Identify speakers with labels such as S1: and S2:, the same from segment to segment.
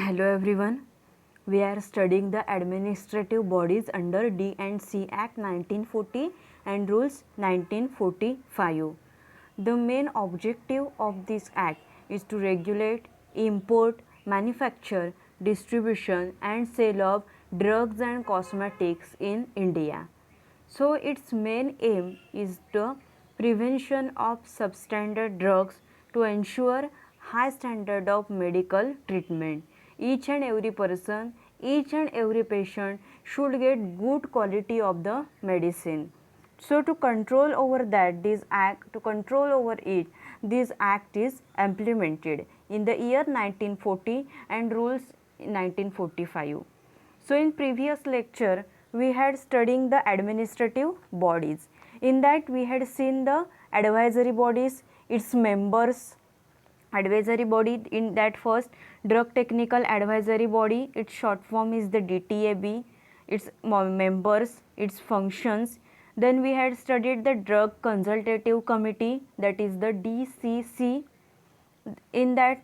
S1: Hello everyone. We are studying the administrative bodies under D&C Act 1940 and Rules 1945. The main objective of this act is to regulate, import, manufacture, distribution and sale of drugs and cosmetics in India. So its main aim is the prevention of substandard drugs to ensure high standard of medical treatment. Each and every person, each and every patient should get good quality of the medicine. So to control over that, this act is implemented in the year 1940 and rules 1945. So in previous lecture we had studying the administrative bodies. In that we had seen the advisory bodies, its members. Advisory body, in that first drug technical advisory body, its short form is the DTAB, its members, its functions. Then we had studied the drug consultative committee, that is the DCC. In that,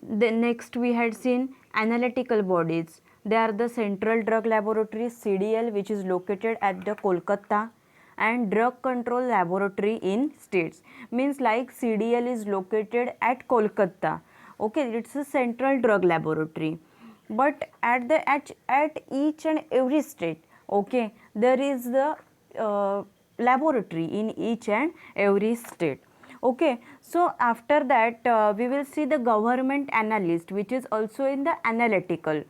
S1: then next we had seen analytical bodies. They are the Central Drug Laboratory CDL, which is located at the Kolkata, and Drug Control Laboratory in states. Means like CDL is located at Kolkata. Okay, it's a Central Drug Laboratory. But at each and every state, okay, there is the laboratory in each and every state. Okay, so after that we will see the government analyst, which is also in the analytical.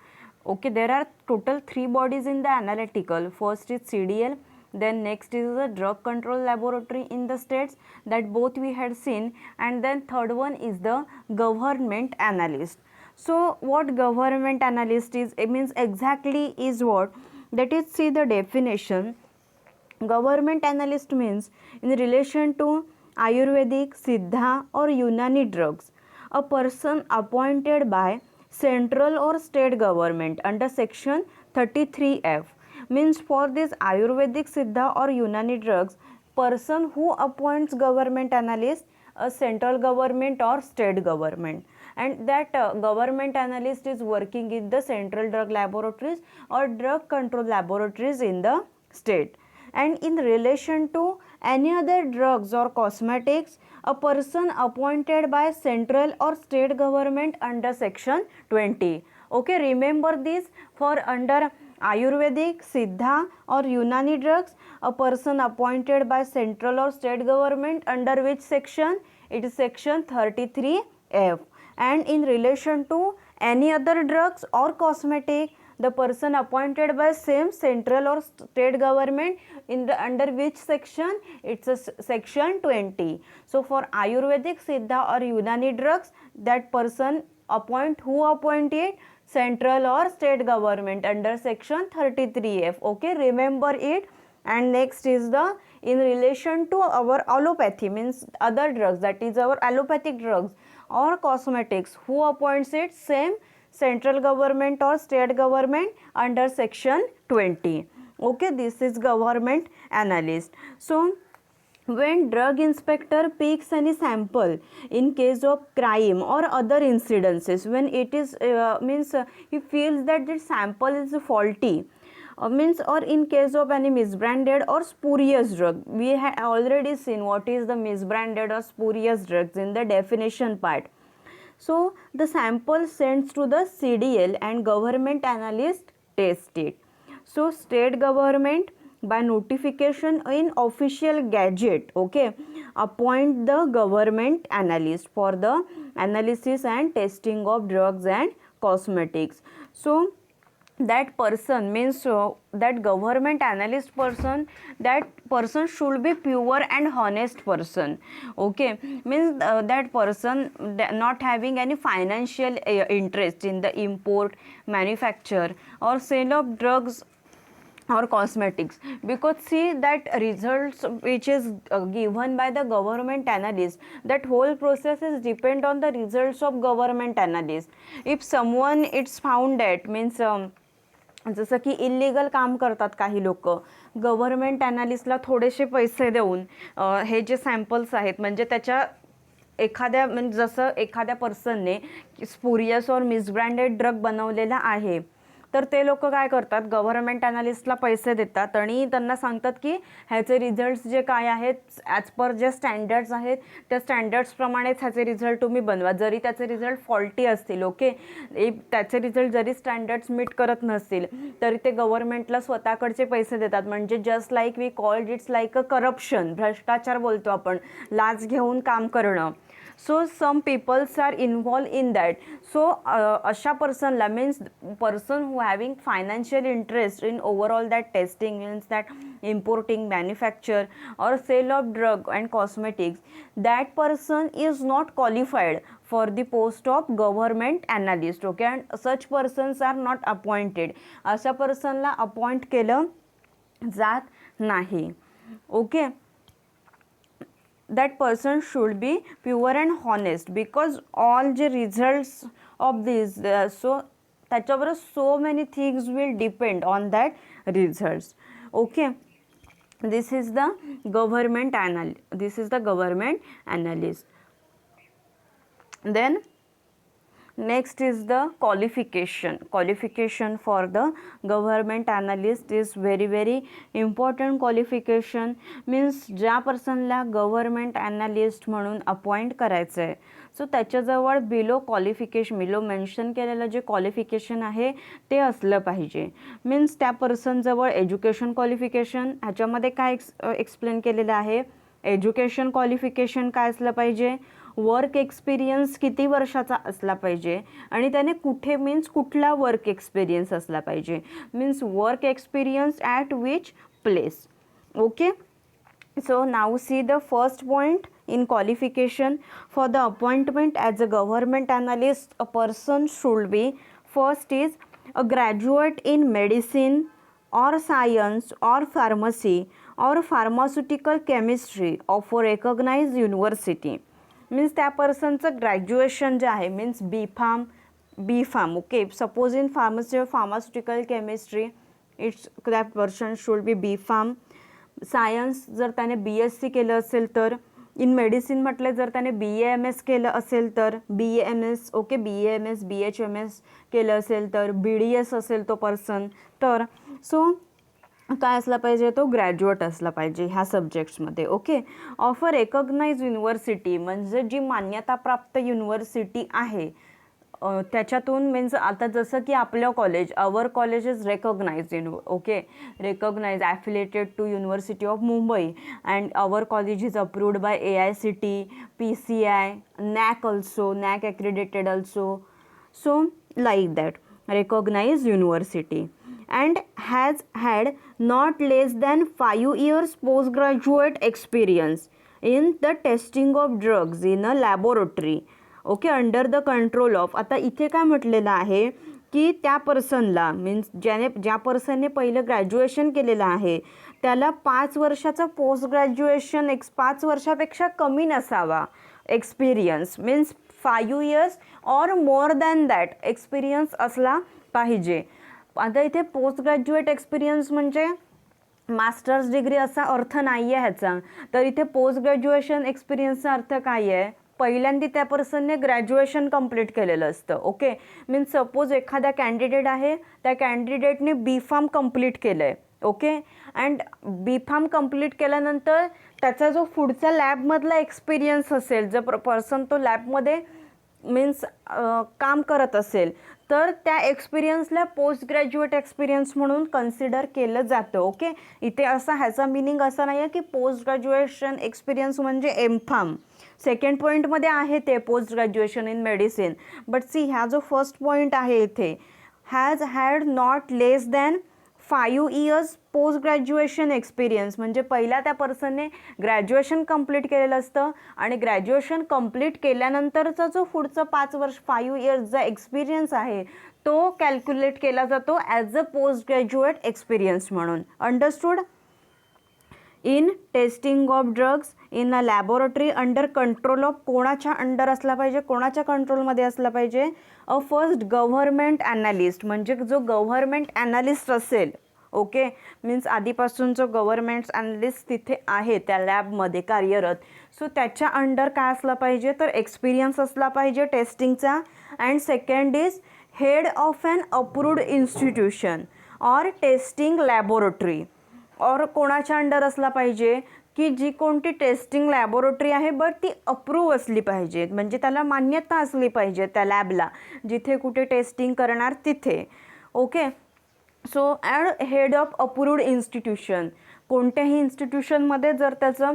S1: Okay, there are total 3 bodies in the analytical. First is CDL, then next is the drug control laboratory in the states, that both we had seen, and then third one is the government analyst. So what government analyst is, it means exactly is what, that is, see the definition. Government analyst means in relation to Ayurvedic, Siddha or Unani drugs, a person appointed by central or state government under section 33F. Means for this Ayurvedic, Siddha or Unani drugs, person who appoints government analyst, a central government or state government, and that government analyst is working in the central drug laboratories or drug control laboratories in the state. And in relation to any other drugs or cosmetics, a person appointed by central or state government under section 20. Okay, remember this. For under Ayurvedic, Siddha or Unani drugs, a person appointed by central or state government under which section? It is section 33F. And in relation to any other drugs or cosmetic, the person appointed by same central or state government in the under which section? It's a section 20. So for Ayurvedic, Siddha or Unani drugs, that person who appointed? Central or state government under section 33F. Okay, remember it. And next is the in relation to our allopathy, means other drugs, that is our allopathic drugs or cosmetics, who appoints it? Same central government or state government under section 20. Okay, this is government analyst. So when drug inspector picks any sample in case of crime or other incidences, when it is he feels that the sample is faulty, means or in case of any misbranded or spurious drug, we have already seen what is the misbranded or spurious drugs in the definition part. So the sample sends to the CDL and government analyst test it. So state government by notification in official gazette, okay, appoint the government analyst for the analysis and testing of drugs and cosmetics. So that person means that government analyst person, that person should be pure and honest person. Okay, means that person not having any financial interest in the import, manufacture or sale of drugs or cosmetics, because see that results which is given by the government analyst, that whole process is depend on the results of government analyst. If someone it's found that means जसं की illegal काम करतात काही लोक, government ॲनालिस्टला थोडेसे पैसे देऊन हे जे सॅम्पल्स आहेत म्हणजे त्याच्या एखाद्या म्हणजे जसं एखाद्या पर्सनने स्पुरियस और मिसब्रँडेड ड्रग बनवलेला आहे, तर ते लोक काय करतात, गव्हर्नमेंट ॲनालिस्टला पैसे देतात आणि त्यांना सांगतात की ह्याचे रिझल्ट्स जे काय आहेत ॲज पर जे स्टँडर्ड्स आहेत त्या स्टँडर्ड्सप्रमाणेच ह्याचे रिझल्ट तुम्ही बनवा, जरी त्याचे रिझल्ट फॉल्टी असतील. ओके, त्याचे रिझल्ट जरी स्टँडर्ड्स मीट करत नसतील तरी ते गव्हर्नमेंटला स्वतःकडचे पैसे देतात. म्हणजे just like we called it's like a corruption, भ्रष्टाचार बोलतो आपण, लाच घेऊन काम करणं. So some peoples are involved in that. So अशा पर्सनला means person who having financial interest in overall that testing means that importing, manufacture or sale of drug and cosmetics, that person is not qualified for the post of government analyst. Okay, and such persons are not appointed. अशा पर्सनला appoint केलं जात नाही. Okay, that person should be pure and honest because all the results of this so त्याच्यावर so many things will depend on that results. Okay, this is the government analyst. Then next is the qualification for the government analyst is very important. qualification means ज्या पर्सनला government analyst म्हणून appoint करायचं आहे, so त्याच्याजवळ below mention केलेलं जे qualification आहे ते असलं पाहिजे. मीन्स त्या पर्सनजवळ एज्युकेशन क्वालिफिकेशन, ह्याच्यामध्ये काय एक्सप्लेन केलेलं आहे, एज्युकेशन क्वालिफिकेशन काय असलं पाहिजे, वर्क एक्सपिरियन्स किती वर्षाचा असला पाहिजे आणि त्याने कुठे मीन्स कुठला वर्क एक्सपिरियन्स असला पाहिजे, means work experience at which place. Okay, so now see the first point in qualification. For the appointment as a government analyst, a person should be, first is a graduate in medicine or science or pharmacy or pharmaceutical chemistry of a recognized university. Means त्या पर्सनचं graduation जे आहे means B Pharm. Okay, suppose in pharmacy और pharmaceutical chemistry it's that person should be B Pharm. Science जर त्याने BSc केलं असेल तर, इन मेडिसिन म्हटलं जर त्याने BAMS केलं असेल तर BAMS. ओके, BAMS BHMS केलं असेल तर, BDS असेल तो पर्सन तर, सो काय असला पाहिजे, तो ग्रॅज्युएट असला पाहिजे ह्या सब्जेक्ट्समध्ये. Okay, of a recognize university म्हणजे जी मान्यताप्राप्त युनिव्हर्सिटी आहे त्याच्यातून. मीन्स आता जसं की आपलं college, our college is recognise okay, recognise affiliated to university of Mumbai and our college is approved by AICT, PCI, NAC also, NAC accredited also. So like that, recognized university and has had not less than 5 years postgraduate experience in the testing of drugs in a laboratory. Okay, under the control of. आता इथे काय म्हटलेलं आहे की त्या पर्सनला means ज्या पर्सनने पहिलं graduation केलेलं आहे त्याला 5 वर्षाचा पोस्ट ग्रॅज्युएशन 5 वर्षापेक्षा कमी नसावा एक्सपिरियन्स. मीन्स 5 years और मोर दॅन दॅट एक्सपिरियन्स असला पाहिजे. आता इथे पोस्ट ग्रॅज्युएट एक्सपिरियन्स म्हणजे मास्टर्स डिग्री असा अर्थ नाही आहे ह्याचा, तर इथे पोस्ट ग्रॅज्युएशन एक्सपिरियन्सचा अर्थ काय आहे, पहिल्यांदा त्या पर्सनने ग्रॅज्युएशन कंप्लीट केलेलं असतं. ओके, मीन्स सपोज एखादा कॅन्डिडेट आहे, त्या कॅन्डिडेटने B.Pharm कंप्लीट केलं आहे. ओके, अँड B.Pharm कंप्लीट केल्यानंतर त्याचा जो पुढचा लॅबमधला एक्सपिरियन्स असेल, जर पर्सन तो लॅबमध्ये मीन्स काम करत असेल तर त्या एक्सपिरियन्सला पोस्ट ग्रॅज्युएट एक्सपिरियन्स म्हणून कन्सिडर केलं जातं. ओके, इथे असा ह्याचा मिनिंग असा नाही आहे की पोस्ट ग्रॅज्युएशन एक्सपिरियन्स म्हणजे M.Pharm. सेकंड पॉईंटमध्ये आहे ते post graduation in medicine, but see ह्या जो फर्स्ट पॉईंट आहे इथे has had not less than 5 years post graduation experience म्हणजे पहिला त्या पर्सनने ग्रॅज्युएशन कंप्लीट केलेलं असतं आणि ग्रॅज्युएशन कंप्लीट केल्यानंतरचा जो पुढचं 5 वर्ष 5 yearsचा एक्सपिरियन्स आहे तो कॅल्क्युलेट केला जातो as a post graduate experience म्हणून. Understood. In testing of drugs in a laboratory under control of कोणाच्या अंडर असला पाहिजे, कोणाच्या कंट्रोलमध्ये असला पाहिजे, अ फर्स्ट गव्हर्नमेंट ॲनालिस्ट म्हणजे जो गव्हर्नमेंट ॲनालिस्ट असेल. ओके, मीन्स आधीपासून जो गव्हर्नमेंट ॲनालिस्ट तिथे आहे त्या लॅबमध्ये कार्यरत, सो त्याच्या अंडर काय असलं पाहिजे तर एक्सपिरियन्स असला पाहिजे टेस्टिंगचा. And second is head of an approved institution or testing laboratory, और कोणाच्या अंडर असला पाहिजे की जी कोणती टेस्टिंग लॅबोरेटरी आहे बट ती अप्रूव्ह असली पाहिजे, म्हणजे त्याला मान्यता असली पाहिजे त्या लॅबला जिथे कुठे टेस्टिंग करणार तिथे. Okay, so and head of approved institution, कोणत्याही इन्स्टिट्यूशनमध्ये जर त्याचं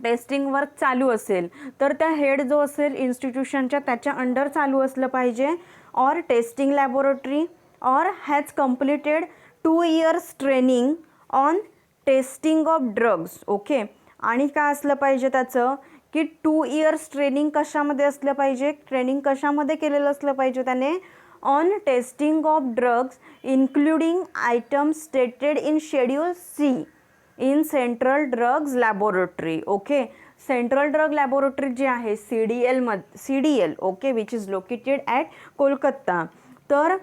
S1: टेस्टिंग वर्क चालू असेल तर त्या हेड जो असेल इन्स्टिट्यूशनच्या त्याच्या अंडर चालू असलं पाहिजे. और टेस्टिंग लॅबोरेटरी और has completed 2 years training on testing of drugs. Okay, आणि काय असलं पाहिजे त्याचं की 2 years ट्रेनिंग कशामध्ये असलं पाहिजे, ट्रेनिंग कशामध्ये केलेलं असलं पाहिजे त्याने, on testing of drugs including items stated in schedule C in central drugs laboratory. Okay, central drug laboratory जी आहे CDL okay, which is located at Kolkata. तर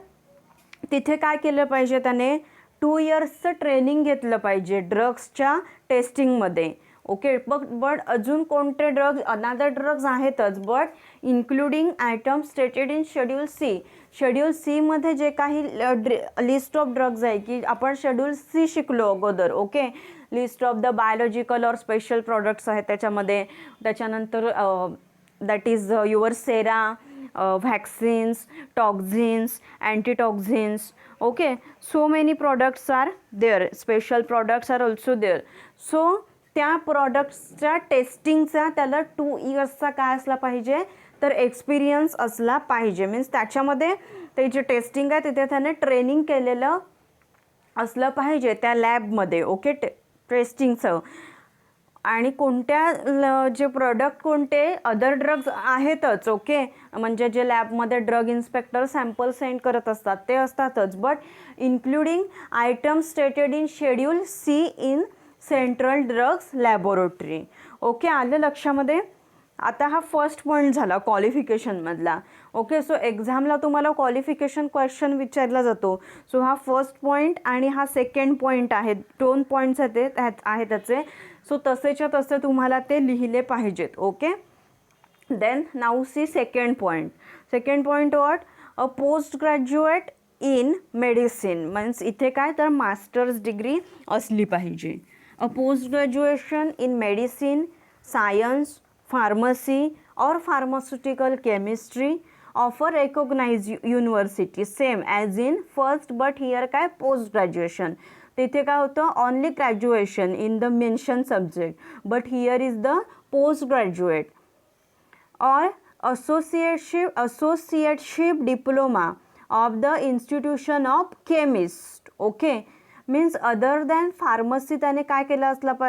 S1: तिथे काय केलं पाहिजे त्याने 2 yearsचं ट्रेनिंग घेतलं पाहिजे ड्रग्सच्या टेस्टिंगमध्ये. ओके, बट अजून कोणते ड्रग्ज, अनादर ड्रग्ज आहेतच, but including item stated in schedule C. Schedule सीमध्ये जे काही लिस्ट ऑफ ड्रग्ज आहे की आपण शेड्यूल सी शिकलो अगोदर. Okay, list of the biological or special products आहेत त्याच्यामध्ये. त्याच्यानंतर that is your sera, vaccines, toxins, antitoxins. Okay, so many products are there, special products are also there. So त्या प्रॉडक्ट्सच्या टेस्टिंगचा त्याला 2 yearsचा काय असला पाहिजे तर एक्सपिरियन्स असला पाहिजे. मीन्स त्याच्यामध्ये ते जे टेस्टिंग आहे तिथे त्याने ट्रेनिंग केलेलं असलं पाहिजे त्या लॅबमध्ये. ओके, टेस्टिंगचं. आणि कोणत्या जे प्रोडक्ट कोणते अदर ड्रग्ज आहेतच. ओके, म्हणजे जे लॅबमध्ये ड्रग इन्स्पेक्टर सॅम्पल सेंड करत असतात ते असतातच, but including item stated in schedule C in central drugs laboratory. Okay, आलं लक्षामध्ये. आता हा फर्स्ट पॉईंट झाला क्वालिफिकेशनमधला. ओके, सो एक्झामला तुम्हाला क्वालिफिकेशन क्वेश्चन विचारला जातो. सो हा फर्स्ट पॉईंट आणि हा सेकंड पॉईंट आहे, 2 points आहेत त्याचे. सो तसेच्या तसे तुम्हाला ते लिहिले पाहिजेत. Okay, then now see second point. Second point what, a post graduate in medicine, means इथे काय तर मास्टर्स डिग्री असली पाहिजे. A post graduation in medicine, science, pharmacy और pharmaceutical chemistry of a recognized university same as in first, but here काय post graduation. तिथे काय होतं only graduation in the mention subject, but here is the post graduate. Or associateship diploma of the institution of chemist. Okay, means other than pharmacy त्याने काय केलं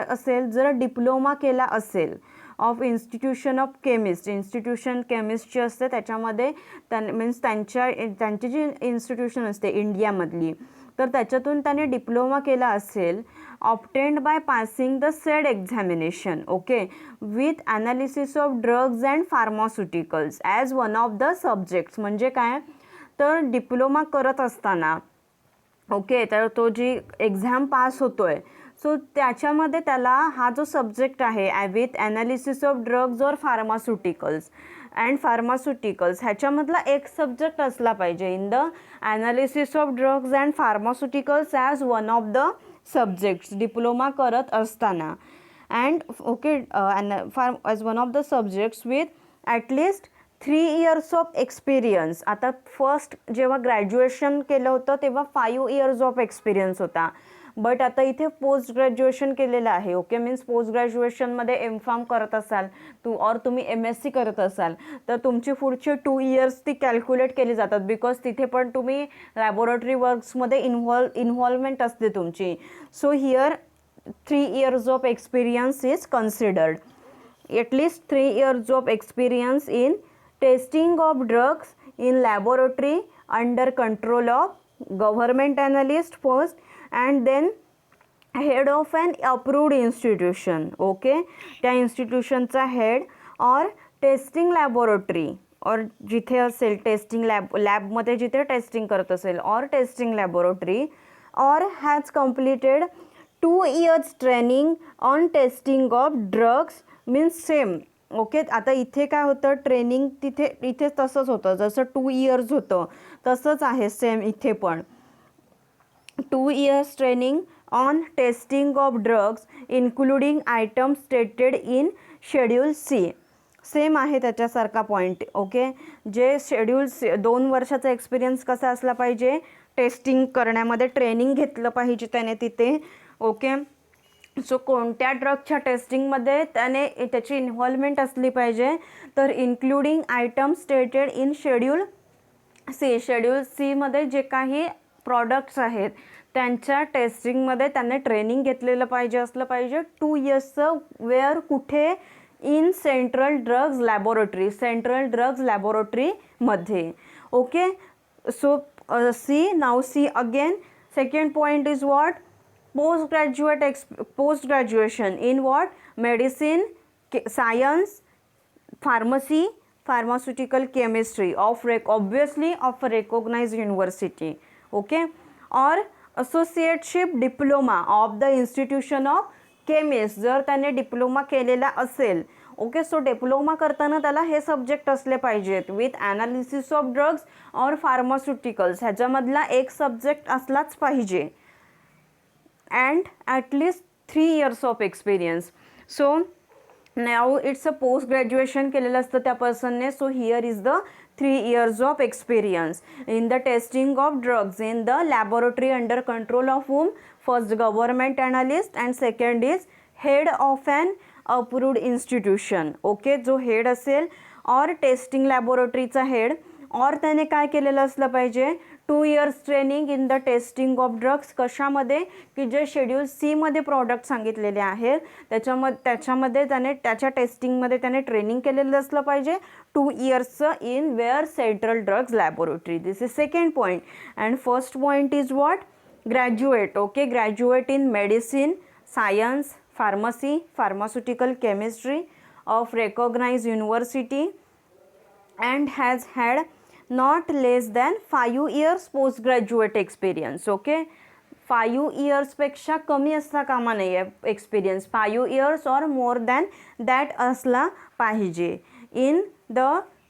S1: असेल जर diploma केला असेल of institution of chemist. Institution केमिस्टची असते त्याच्यामध्ये मीन्स त्यांची जी इन्स्टिट्यूशन असते इंडियामधली, तर त्याच्यातून त्याने डिप्लोमा केला असेल obtained by passing the sed examination. Okay, with analysis of drugs and pharmaceuticals as one of the subjects. म्हणजे काय तर डिप्लोमा करत असताना ओके, तर तो जी एक्झाम पास होतोय सो त्याच्यामध्ये त्याला हा जो सब्जेक्ट आहे with analysis of drugs or pharmaceuticals ह्याच्यामधला एक सब्जेक्ट असला पाहिजे in the analysis of drugs and pharmaceuticals as one of the subjects diploma करत असताना. And okay, as one of the subjects with at least 3 years of experience. आता first जेव्हा graduation केलं होतं तेव्हा 5 years ऑफ एक्सपिरियन्स होता, बट आता इथे पोस्ट ग्रॅज्युएशन केलेलं आहे. ओके, मीन्स पोस्ट ग्रॅज्युएशनमध्ये M.Pharm करत असाल और तुम्ही MSc करत असाल तर तुमची पुढची 2 years ती कॅल्क्युलेट केली जातात, बिकॉज तिथे पण तुम्ही लॅबोरेटरी वर्क्समध्ये इन्व्हॉल्वमेंट असते तुमची. So here 3 years of experience is considered. At least 3 years of experience in testing of drugs in laboratory under control of government analyst first, and then head of an approved institution. Okay, त्या इन्स्टिट्यूशनचा head और testing laboratory और जिथे असेल testing लॅबमध्ये जिथे testing करत असेल और testing laboratory or has completed 2 years training on testing of drugs means same. Okay, आता इथे काय होतं, ट्रेनिंग इथे तसंच होतं, जसं 2 years होतं तसंच आहे सेम इथे पण. 2 years training on testing of drugs including items stated in Schedule C. Same आहे त्याच्यासारखा पॉईंट. ओके, जे शेड्यूल 2 वर्षाचा एक्सपिरियन्स कसा असला पाहिजे, टेस्टिंग करण्यामध्ये ट्रेनिंग घेतलं पाहिजे त्याने तिथे. ओके, सो कोणत्या ड्रगच्या टेस्टिंगमध्ये त्याची इन्व्हॉल्वमेंट असली पाहिजे, तर including item stated in schedule C. Schedule सीमध्ये जे काही प्रॉडक्ट्स आहेत त्यांच्या टेस्टिंगमध्ये त्याने ट्रेनिंग घेतलेलं पाहिजे असलं पाहिजे 2 yearsचं. वेअर, कुठे, in central drugs laboratory, central drugs लॅबोरेटरीमध्ये. Okay, so see, now see again. Second point is what, post graduation in what, medicine, science, pharmacy, pharmaceutical chemistry obviously of recognized university. Okay, or associateship diploma of the institution of chemist, जर त्याने diploma केलेला असेल. Okay, so diploma करताना त्याला हे subject असले पाहिजेत, with analysis of drugs or pharmaceuticals, ह्याच्यामधला एक सब्जेक्ट असलाच पाहिजे. And at least 3 years of experience. So now it's a post graduation केलेलं असतं त्या पर्सनने. So here is the 3 years of experience in the testing of drugs in the laboratory under control of whom? First, government analyst, and second is head of an approved institution. Okay, जो head असेल और testing लॅबोरेटरीचा head, और त्याने काय केलेलं असलं पाहिजे, 2 years training in the testing of drugs. कशामध्ये, की जे शेड्यूल सीमध्ये प्रॉडक्ट सांगितलेले आहेत त्याच्यामध्ये त्याने त्याच्या टेस्टिंगमध्ये त्याने ट्रेनिंग केलेलं असलं पाहिजे 2 yearsचं in where central drugs laboratory. This is second point. And first point is what, graduate. Okay, graduate in medicine, science, pharmacy, pharmaceutical chemistry of recognized university and has had not less than 5 years postgraduate experience. Okay, 5 yearsपेक्षा कमी असता कामा नाही आहे experience, 5 years और more than that असला पाहिजे in the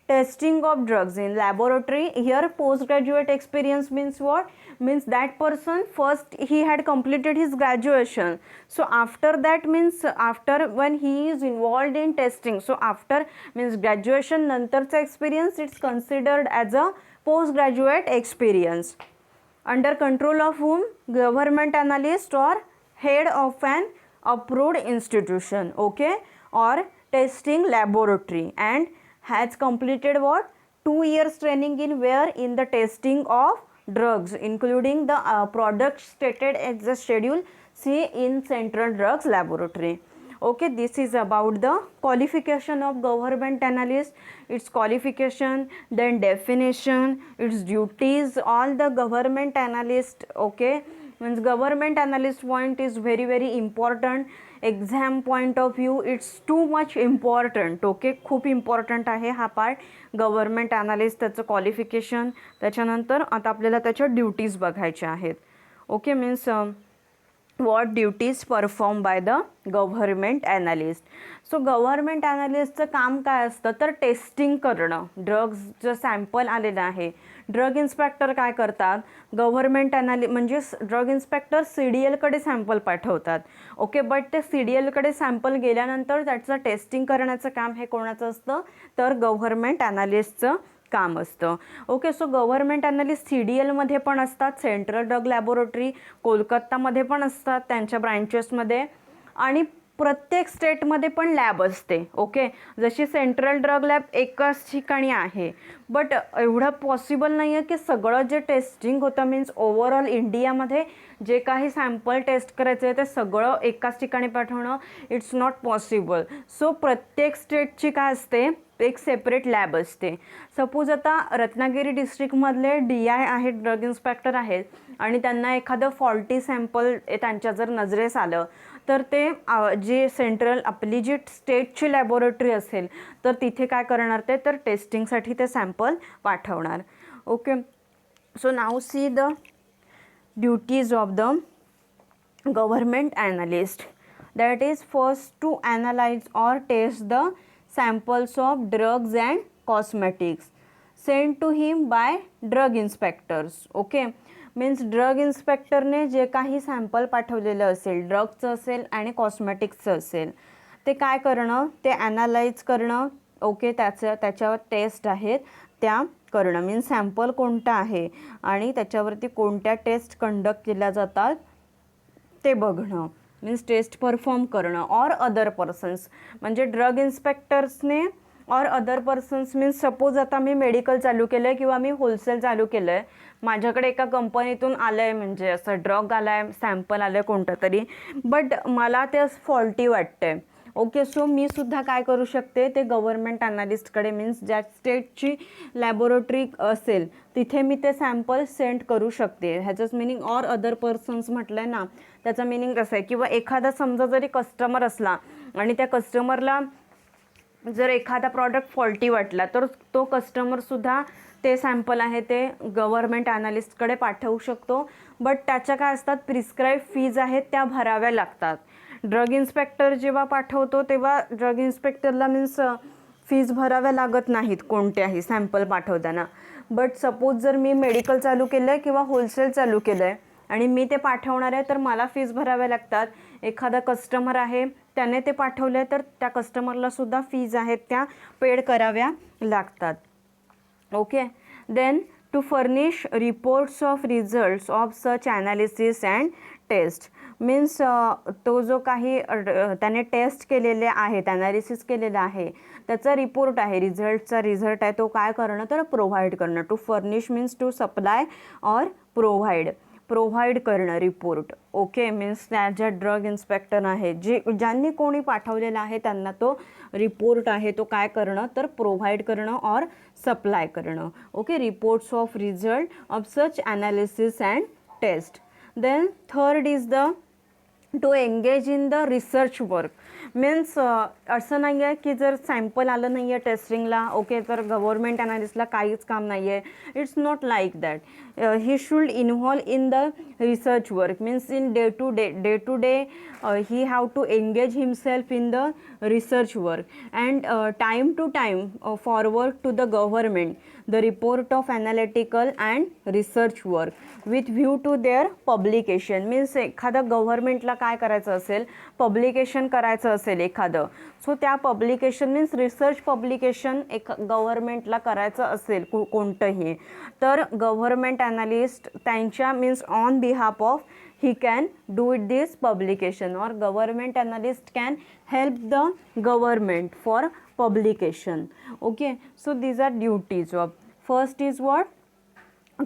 S1: testing of drugs in laboratory. Here postgraduate experience means what? Means that person first he had completed his graduation, so after that means after when he is involved in testing, so after means graduation nantarcha experience, it's considered as a postgraduate experience under control of whom? Government analyst or head of an approved institution. Okay, or testing laboratory, and has completed what? 2 years training in where? In the testing of drugs including the products stated as the schedule C in central drugs laboratory. Okay, this is about the qualification of government analyst, its qualification, then definition, its duties, all the government analyst. Okay, means government analyst point is very very important. Exam point of view it's too much important. Okay, खूप important आहे हा part. Government analyst, त्याचं qualification, त्याच्यानंतर आता आपल्याला त्याच्या duties बघायच्या आहेत. Okay, means what duties performed by the government analyst. So government ॲनालिस्टचं काम काय असतं, तर टेस्टिंग करणं. ड्रग्सचं सॅम्पल आलेलं आहे, ड्रग इन्स्पेक्टर काय करतात, गव्हर्नमेंट म्हणजे ड्रग इन्स्पेक्टर CDLकडे सॅम्पल पाठवतात. ओके, बट ते CDLकडे सॅम्पल गेल्यानंतर त्याचं टेस्टिंग करण्याचं काम हे कोणाचं असतं, तर गव्हर्नमेंट ॲनालिस्टचं काम असतं. ओके, सो गव्हर्नमेंट ॲनालिस्ट CDLमध्ये पण असतात, सेंट्रल ड्रग लॅबोरेटरी कोलकातामध्ये पण असतात त्यांच्या ब्रँचेसमध्ये, आणि प्रत्येक स्टेटमध्ये पण लॅब असते. ओके, जशी सेंट्रल ड्रग लॅब एकाच ठिकाणी आहे, बट एवढं पॉसिबल नाही आहे की सगळं जे टेस्टिंग होतं मीन्स ओव्हरऑल इंडियामध्ये जे काही सॅम्पल टेस्ट करायचं आहे ते सगळं एकाच ठिकाणी पाठवणं इट्स नॉट पॉसिबल. सो प्रत्येक स्टेटची काय असते, एक सेपरेट लॅब असते. सपोज आता रत्नागिरी डिस्ट्रिक्टमधले DI आहेत, ड्रग इन्स्पेक्टर आहेत, आणि त्यांना एखादं फॉल्टी सॅम्पल त्यांच्या जर नजरेस आलं तर ते जे सेंट्रल आपली जी स्टेटची लॅबोरेटरी असेल तर तिथे काय करणार ते, तर टेस्टिंगसाठी ते सॅम्पल पाठवणार. Okay, so now see the duties of the government analyst, that is first to analyze or test the samples of drugs and cosmetics sent to him by drug inspectors. Okay, means drug इन्स्पेक्टरने जे काही sample पाठवलेलं असेल, ड्रगचं असेल आणि कॉस्मेटिक्सचं असेल, ते काय करणं, ते ॲनालाइज करणं. ओके, त्याच्यावर टेस्ट आहेत त्या करणं. मीन्स सॅम्पल कोणता आहे आणि त्याच्यावरती कोणत्या टेस्ट कंडक्ट केल्या जातात ते बघणं. मीन्स टेस्ट परफॉर्म करणं. ऑर अदर पर्सन्स, म्हणजे ड्रग इन्स्पेक्टर्सने और अदर पर्सन्स मीन्स सपोज आता मी मेडिकल चालू केलं आहे किंवा मी होलसेल चालू केलं आहे, माझ्याकडे एका कंपनीतून आलं आहे, म्हणजे असं ड्रग आला आहे, सॅम्पल आलं आहे कोणतं तरी, बट मला ते फॉल्टी वाटतं आहे. ओके, सो मी सुद्धा काय करू शकते, ते गव्हर्नमेंट ॲनालिस्टकडे मीन्स ज्या स्टेटची लॅबोरेटरी असेल तिथे मी ते सॅम्पल सेंड करू शकते. ह्याचंच मिनिंग ऑर अदर पर्सन्स म्हटलं आहे ना, त्याचा मिनिंग कसं आहे, किंवा एखादा समजा जरी कस्टमर असला आणि त्या कस्टमरला जर एखादा प्रॉडक्ट फॉल्टी वाटला तर तो कस्टमरसुद्धा ते सॅम्पल आहे ते गव्हर्नमेंट ॲनालिस्टकडे पाठवू शकतो. बट त्याच्या काय असतात, प्रिस्क्राईब फीज आहेत त्या भराव्या लागतात. ड्रग इन्स्पेक्टर जेव्हा पाठवतो तेव्हा ड्रग इन्स्पेक्टरला मीन्स फीज भराव्या लागत नाहीत कोणत्याही सॅम्पल पाठवताना. बट सपोज जर मी मेडिकल चालू केलं आहे किंवा होलसेल चालू केलं आहे आणि मी ते पाठवणार आहे तर मला फीज भराव्या लागतात. एखादा कस्टमर आहे त्याने ते पाठवलं आहे तर त्या कस्टमरलासुद्धा फीज आहेत त्या पेड कराव्या लागतात. Okay, then to furnish reports of results of such analysis and test, means तो जो काही त्याने टेस्ट केलेले आहेत, ॲनालिसिस केलेलं आहे त्याचा रिपोर्ट आहे, रिझल्टचा रिझल्ट आहे, तो काय करणं तर प्रोव्हाइड करणं. To furnish means to supply or provide करणं रिपोर्ट. ओके, मीन्स त्या ज्या ड्रग इन्स्पेक्टर आहे ज्यांनी कोणी पाठवलेला आहे त्यांना तो रिपोर्ट आहे तो काय करणं तर प्रोव्हाइड करणं ऑर सप्लाय करणं. Okay, reports of result of such analysis and test. Then third is the to engage in the research work. Means असं नाही आहे की जर सॅम्पल आलं नाही आहे टेस्टिंगला, ओके, तर गव्हर्नमेंट ॲनालिस्टला काहीच काम नाही आहे. It's not like that. He should involve in the research work. Means in day to day he have to engage himself in the research work and time to time forward to the government the report of analytical and research work with view to their publication. Means एखादं गव्हर्नमेंटला काय करायचं असेल, publication करायचं असेल एखादं, so त्या publication means research publication गव्हर्नमेंटला करायचं असेल कोणतंही, तर गव्हर्नमेंट ॲनालिस्ट त्यांच्या means on behalf of he can do this publication or government analyst can help the government for publication. Okay, so these are duties of, first is what,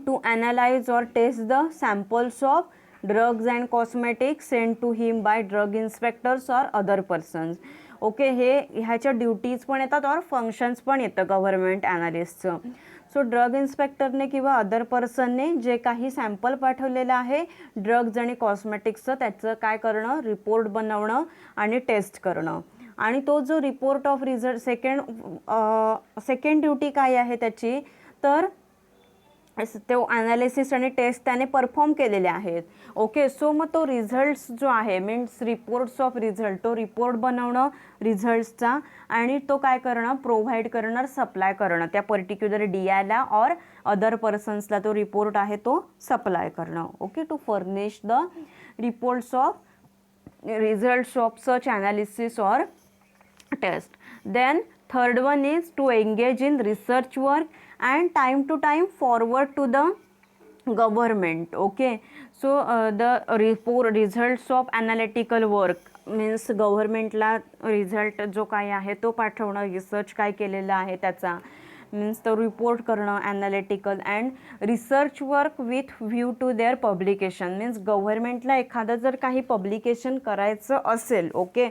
S1: to analyze or test the samples of drugs and cosmetics sent to him by drug inspectors or other persons. Okay, हे ह्याच्या duties पण येतात और functions पण येतं government ॲनालिस्टचं. So drug इन्स्पेक्टरने किंवा other पर्सनने जे काही सॅम्पल पाठवलेलं आहे ड्रग्ज आणि कॉस्मेटिक्सचं त्याचं काय करणं, रिपोर्ट बनवणं आणि टेस्ट करणं. आणि तो जो report of result second duty काय आहे त्याची, तर तो ॲनालिसिस आणि टेस्ट त्याने परफॉर्म केलेले आहेत. ओके, सो मग तो रिझल्ट्स जो आहे मीन्स रिपोर्ट्स ऑफ रिझल्ट, तो रिपोर्ट बनवणं रिझल्ट्सचा आणि तो काय करणं, प्रोव्हाइड करणं, सप्लाय करणं त्या पर्टिक्युलर DIला और अदर पर्सन्सला तो रिपोर्ट आहे तो सप्लाय करणं. Okay, to furnish the reports of results of such analysis or test. Then third one is to engage in research work and time to time forward to the government. Okay, so the results of analytical work means गव्हर्नमेंटला result जो काय आहे तो पाठवणं, research काय केलेला आहे त्याचा मीन्स तो रिपोर्ट करणं, analytical and research work with view to their publication. Means गव्हर्नमेंटला एखादं जर काही पब्लिकेशन करायचं असेल, okay,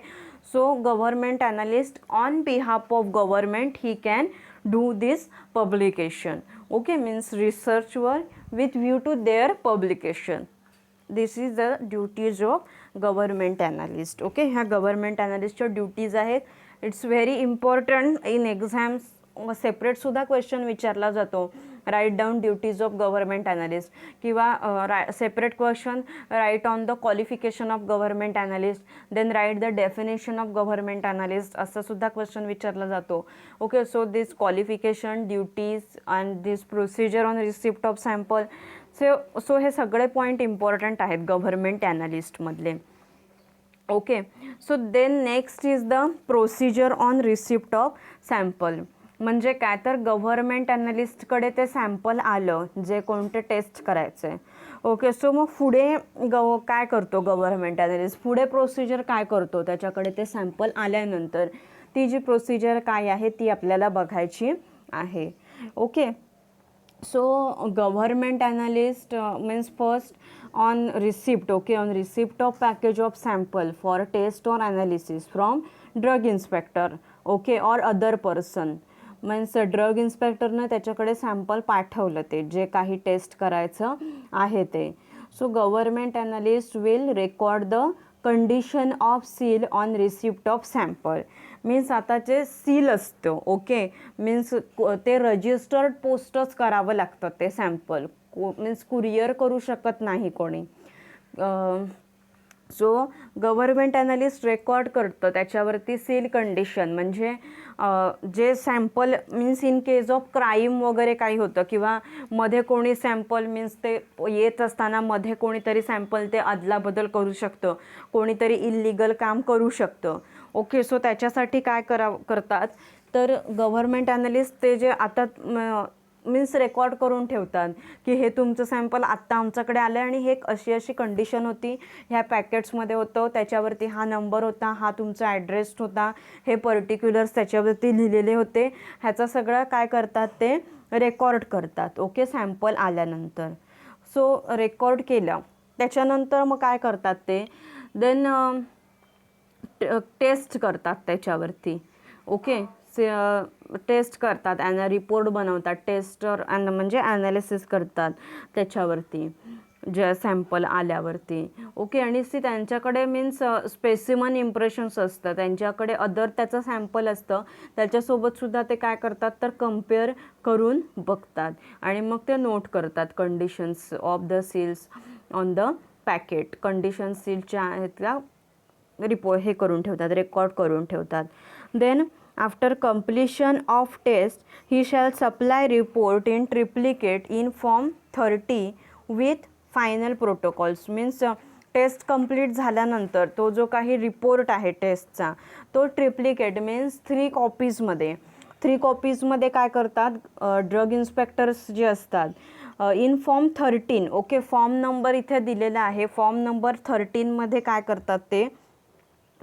S1: so government analyst on behalf of government he can do this publication. Okay, means research work with view to their publication. This is the duties of government analyst. Okay, ह्या government ॲनालिस्टच्या duties आहेत. It's very important in exams. सेपरेटसुद्धा question विचारला जातो write down duties of government analyst, किंवा separate question write on the qualification of government analyst, then write the definition of government analyst, असं सुद्धा question विचारला जातो. Okay, so this qualification, duties and this procedure on receipt of sample, so हे सगळे point important आहेत government ॲनालिस्टमधले. Okay, so then next is the procedure on receipt of sample. म्हणजे काय तर गव्हर्नमेंट ॲनालिस्टकडे ते सॅम्पल आलं जे कोणते टेस्ट करायचं आहे. ओके, सो मग पुढे काय करतो गव्हर्नमेंट ॲनालिस्ट, पुढे प्रोसिजर काय करतो, त्याच्याकडे ते सॅम्पल आल्यानंतर ती जी प्रोसिजर काय आहे ती आपल्याला बघायची आहे. Okay, so government analyst means first on receipt, okay, on receipt of package of sample for test or analysis from drug inspector, okay, or other person, means drug इन्स्पेक्टरनं त्याच्याकडे सॅम्पल पाठवलं ते जे काही टेस्ट करायचं आहे ते. So government analyst will record the condition of seal on receipt of sample. Means आता जे सील असतं, ओके, मीन्स ते रजिस्टर्ड पोस्टच करावं लागतं ते सॅम्पल, मीन्स कुरिअर करू शकत नाही कोणी. सो गव्हर्नमेंट ॲनालिस्ट रेकॉर्ड करतं त्याच्यावरती सील कंडिशन, म्हणजे जे sample means in case of crime वगैरे काही होतं किंवा मध्ये कोणी सॅम्पल मीन्स ते येत असताना मध्ये कोणीतरी सॅम्पल ते अदलाबदल करू शकतं, कोणीतरी इल्लिगल काम करू शकतं. ओके, सो त्याच्यासाठी काय करतात तर गव्हर्नमेंट ॲनालिस्ट ते जे आता मीन्स रेकॉर्ड करून ठेवतात की हे तुमचं सॅम्पल आत्ता आमच्याकडे आलं आणि हे अशी अशी कंडिशन होती, ह्या पॅकेट्समध्ये होतं, त्याच्यावरती हा नंबर होता, हा तुमचा ॲड्रेस होता, हे पर्टिक्युलर्स त्याच्यावरती लिहिलेले होते, ह्याचं सगळं काय करतात ते रेकॉर्ड करतात. ओके, सॅम्पल आल्यानंतर. सो रेकॉर्ड केलं त्याच्यानंतर मग काय करतात ते देन टेस्ट करतात त्याच्यावरती. ओके, टेस्ट करतात, रिपोर्ट बनवतात, टेस्टर म्हणजे ॲनालिसिस करतात त्याच्यावरती ज्या सॅम्पल आल्यावरती. ओके, आणि त्यांच्याकडे मीन्स स्पेसिमन इम्प्रेशन्स असतं, त्यांच्याकडे अदर त्याचं सॅम्पल असतं, त्याच्यासोबतसुद्धा ते काय करतात तर कम्पेअर करून बघतात आणि मग ते नोट करतात conditions of the seals on the packet. Condition सीलच्या आहेत त्या रिपोर्ट हे करून ठेवतात, रेकॉर्ड करून ठेवतात. Then after completion of test he shall supply report in triplicate in form 30 with final protocols. Means test complete झाल्यानंतर तो जो काही रिपोर्ट आहे टेस्टचा तो ट्रिप्लिकेट मीन्स 3 कॉपीजमध्ये काय करतात ड्रग इन्स्पेक्टर्स जे असतात in form 13. Okay, form number इथे दिलेला आहे, फॉर्म नंबर 13मध्ये काय करतात ते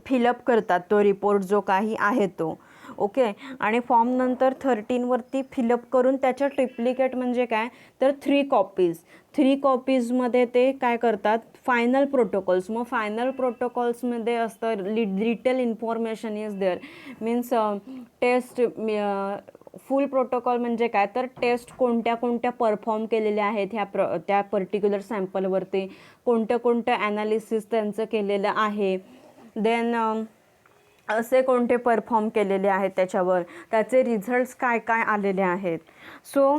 S1: फिलअप करतात तो रिपोर्ट जो काही आहे तो. ओके, आणि फॉर्म नंतर 13वरती फिलअप करून त्याच्या ट्रिप्लिकेट म्हणजे काय तर 3 कॉपीजमध्ये ते काय करतात फायनल प्रोटोकॉल्स. मग फायनल प्रोटोकॉल्समध्ये असतं detail information is there, means test full protocol म्हणजे काय तर टेस्ट कोणत्या परफॉर्म केलेल्या आहेत त्या पर्टिक्युलर सॅम्पलवरती, कोणतं ॲनालिसिस त्यांचं केलेलं आहे, देन असे कोणते परफॉर्म केलेले आहेत त्याच्यावर, त्याचे रिझल्ट्स काय आलेले आहेत. सो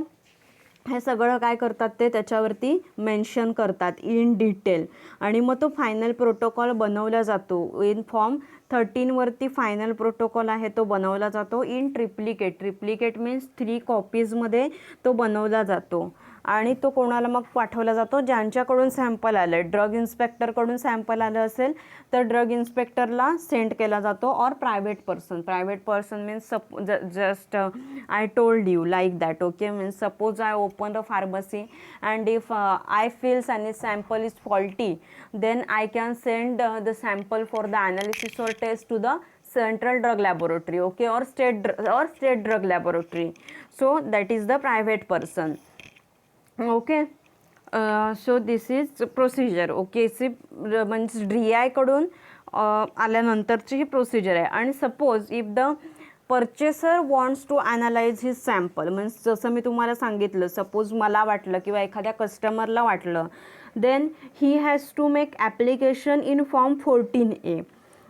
S1: हे सगळं काय करतात ते त्याच्यावरती मेन्शन करतात इन डिटेल आणि मग तो फायनल प्रोटोकॉल बनवला जातो. इन फॉर्म 13वरती फायनल प्रोटोकॉल आहे तो बनवला जातो इन ट्रिप्लिकेट मीन्स 3 कॉपीजमध्ये तो बनवला जातो आणि तो कोणाला मग पाठवला जातो ज्यांच्याकडून सॅम्पल आलं. ड्रग इन्स्पेक्टरकडून सॅम्पल आलं असेल तर ड्रग इन्स्पेक्टरला सेंड केला जातो. और private person means just I told you like that. Okay, means suppose I open a pharmacy and if I feels any sample is faulty then I can send the sample for the analysis or test to the central drug laboratory, okay, or state drug laboratory. So that is the private person. Okay, so this is procedure. Okay, म्हणजे DI कडून आल्यानंतरची ही procedure आहे. आणि suppose if the purchaser wants to analyse his sample, means जसं मी तुम्हाला सांगितलं, सपोज मला वाटलं किंवा एखाद्या कस्टमरला वाटलं, then he has to make application in form 14A.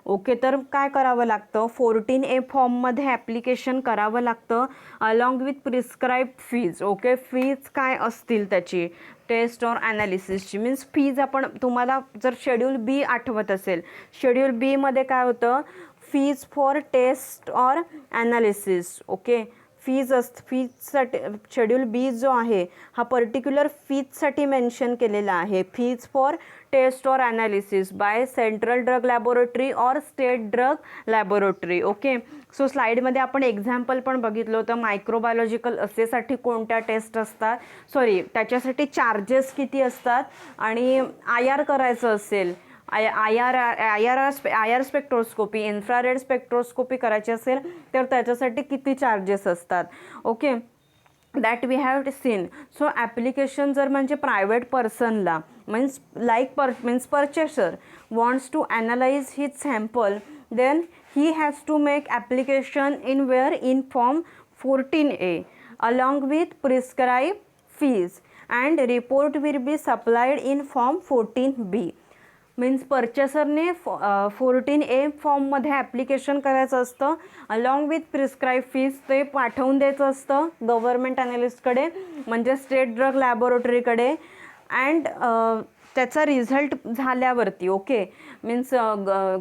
S1: Okay, तर काय करावं लागतं, 14A फॉर्ममध्ये ॲप्लिकेशन करावं लागतं along with prescribe fees. Okay, fees काय असतील त्याची टेस्ट और ॲनालिसिसची, मीन्स फीज आपण तुम्हाला जर शेड्यूल बी आठवत असेल, शेड्यूल बीमध्ये काय होतं, fees for test or analysis. Okay, फीजसाठी शेड्यूल बी जो आहे हा पर्टिक्युलर फीजसाठी मेन्शन केलेला आहे, fees for test or analysis by central drug laboratory or state drug laboratory. Okay, so स्लाईडमध्ये आपण एक्झाम्पल पण बघितलं होतं, मायक्रोबायोलॉजिकल असेसाठी कोणत्या टेस्ट असतात, सॉरी त्याच्यासाठी चार्जेस किती असतात, आणि IR करायचं असेल, I R spectroscopy, infrared spectroscopy करायची असेल तर त्याच्यासाठी किती चार्जेस असतात. Okay, that we have seen. So application जर म्हणजे प्रायव्हेट पर्सनला means means purchaser wants to analyse his sample, then he has to make application in form 14A along with prescribed fees, and report will be supplied in form 14B. मीन्स परचेसरने 14A फॉर्ममध्ये application करायचं असतं, along with prescribe fees ते पाठवून द्यायचं असतं government ॲनालिस्टकडे म्हणजे स्टेट ड्रग लॅबोरेटरीकडे, अँड त्याचा रिझल्ट झाल्यावरती, ओके, मीन्स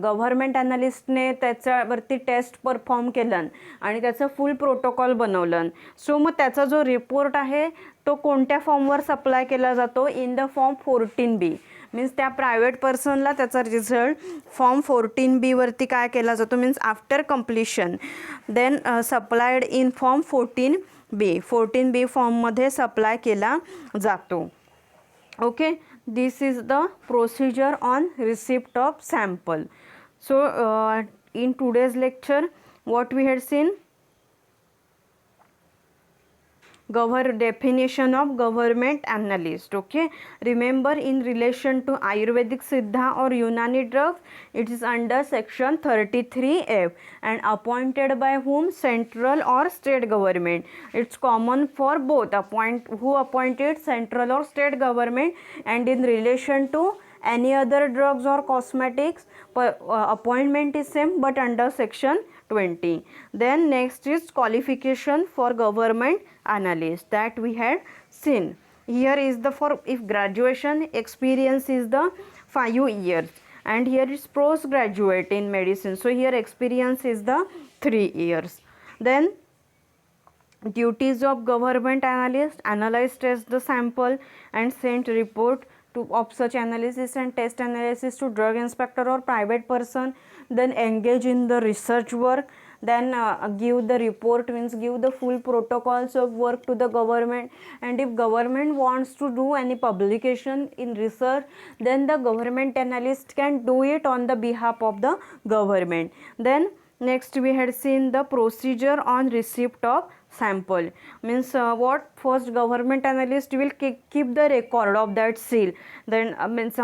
S1: गव्हर्मेंट ॲनालिस्टने त्याच्यावरती टेस्ट परफॉर्म केलं आणि त्याचं फुल प्रोटोकॉल बनवलं. सो मग त्याचा जो रिपोर्ट आहे तो कोणत्या फॉर्मवर सप्लाय केला जातो, in the form 14B. Means त्या प्रायव्हेट पर्सनला त्याचा रिझल्ट फॉर्म 14B वरती काय केला जातो, means after completion, then supplied in form 14B. 14B फॉर्ममध्ये सप्लाय केला जातो. Okay, this is the procedure on receipt of sample. So in today's lecture what we had seen, definition of government analyst. Okay, remember in relation to Ayurvedic Siddha or Unani drugs, it is under section 33F, and appointed by whom, central or state government. It's common for both, who appointed, central or state government. And in relation to any other drugs or cosmetics, appointment is same but under section 20. Then next is qualification for government analyst, that we had seen. Here is the for if graduation experience is the 5 years, and here is postgraduate in medicine, so here experience is the 3 years. Then duties of government analyst: analyze, test the sample and send report of such analysis and test analysis to drug inspector or private person. Then engage in the research work, then give the report, means give the full protocols of work to the government, and if government wants to do any publication in research, then the government analyst can do it on the behalf of the government. Then next we had seen the procedure on receipt of sample, means what first government analyst will keep the record of that seal, then means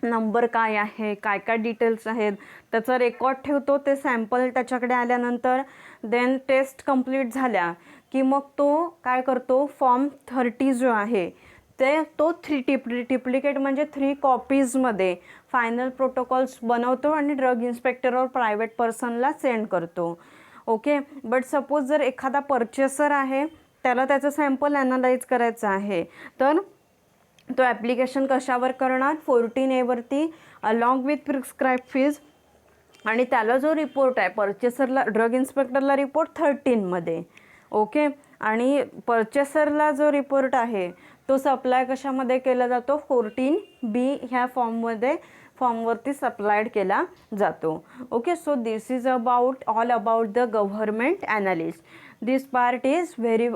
S1: number काय आहे, काय काय details आहेत त्याचा record ठेवतो, ते sample त्याच्याकडे आल्यानंतर देन टेस्ट कंप्लीट झाल्या की मग तो काय करतो, फॉर्म 30 जो आहे तो 3 टिप्लिकेट म्हणजे 3 कॉपीजमध्ये फायनल प्रोटोकॉल्स बनवतो आणि ड्रग इन्स्पेक्टर और प्रायव्हेट पर्सनला सेंड करतो. ओके, बट सपोज जर एखादा परचेसर आहे त्याला त्याचं सॅम्पल ॲनालाइज करायचं आहे तर तो ॲप्लिकेशन कशावर करणार, 14A वरती अलॉंग विथ प्रिस्क्राईब फीज, आणि त्याला जो रिपोर्ट आहे परचेसरला, ड्रग इन्स्पेक्टरला रिपोर्ट 13मध्ये. ओके, आणि परचेसरला जो रिपोर्ट आहे तो सप्लाय कशामध्ये केला जातो, 14B ह्या फॉर्मवरती सप्लायड केला जातो. Okay, so this is all about the government analyst. This part is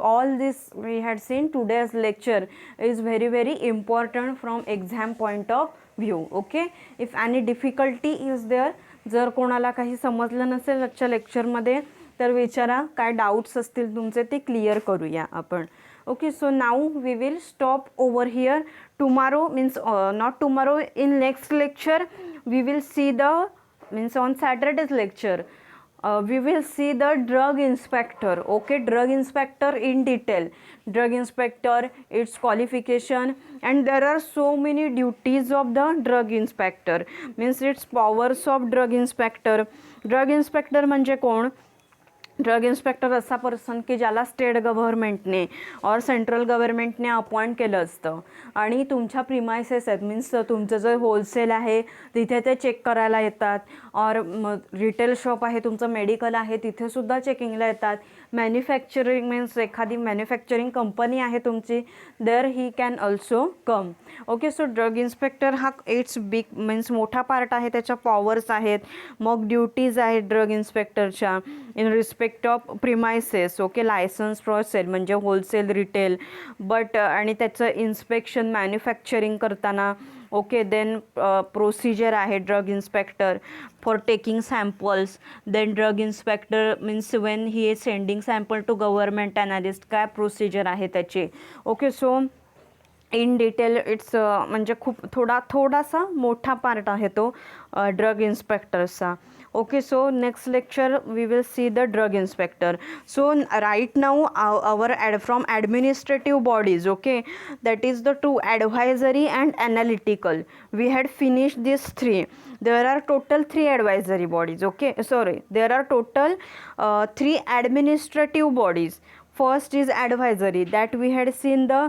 S1: all this we had seen today's lecture is very important from exam point of view. Okay, if any difficulty is there, जर कोणाला काही समजलं नसेल आजच्या लेक्चरमध्ये तर विचारा, काय डाऊट्स असतील तुमचे ते क्लिअर करूया आपण. Okay, so now we will stop over here. Tomorrow means not tomorrow, in next lecture we will see the means on Saturday's lecture we will see the drug inspector. Okay, drug inspector in detail. Drug inspector, its qualification, and there are so many duties of the drug inspector, means its powers of drug inspector. Drug inspector म्हणजे कोण? Drug inspector असा person की ज्याला state गव्हर्नमेंटने और central गव्हर्नमेंटने appoint केलं असतं आणि तुमच्या प्रिमायसेस आहेत, मीन्स तुमचं जर होलसेल आहे तिथे ते चेक करायला येतात, और रिटेल शॉप आहे, तुमचं मेडिकल आहे, तिथेसुद्धा चेकिंगला येतात. मॅन्युफॅक्चरिंग मीन्स एखादी मॅन्युफॅक्चरिंग कंपनी आहे तुमची, there he can also come. Okay, so drug inspector हा इट्स बिग मीन्स मोठा पार्ट आहे, त्याच्या पॉवर्स आहेत, मग ड्युटीज आहेत ड्रग इन्स्पेक्टरच्या in respect of premises. Okay, licence for sale म्हणजे होलसेल रिटेल, बट आणि त्याचं इन्स्पेक्शन मॅन्युफॅक्चरिंग करताना. ओके, देन प्रोसिजर आहे drug inspector for taking samples. Then drug inspector means when he is sending sample to government analyst, काय procedure आहे त्याची. Okay, so in detail it's म्हणजे खूप थोडासा मोठा पार्ट आहे तो drug इन्स्पेक्टर्सचा. Okay, so next lecture we will see the drug inspector. So right now our from administrative bodies, okay, that is the two, advisory and analytical. We had finished these three. There are total 3 advisory bodies. Okay, sorry, there are total 3 administrative bodies. First is advisory, that we had seen the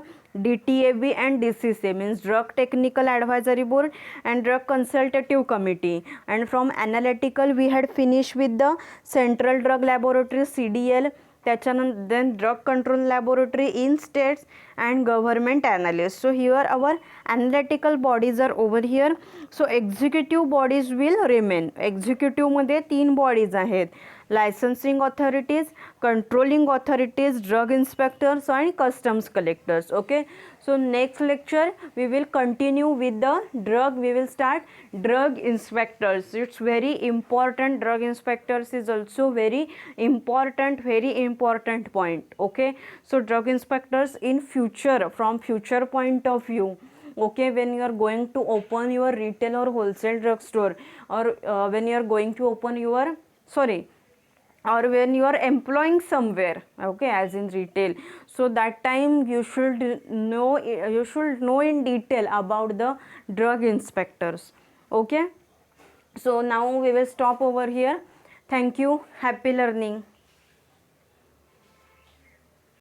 S1: DTAB and DCCA, means Drug Technical Advisory Board and Drug Consultative Committee. And from analytical we had finished with the Central Drug Laboratory CDL, त्याच्यानंतर then Drug Control Laboratory in states and government analysts. So here our analytical bodies are over here. So executive bodies will remain. Executive मध्ये 3 bodies आहेत, licensing authorities, controlling authorities, drug inspectors and customs collectors. Okay, so next lecture we will continue with the drug, we will start drug inspectors. It's very important, drug inspectors is also very important point. Okay, so drug inspectors in future, from future point of view, okay, when you are going to open your retail or wholesale drug store, or when you are going to open your or when you are employing somewhere, okay, as in retail, so that time you should know in detail about the drug inspectors. Okay, so now we will stop over here. Thank you, happy learning.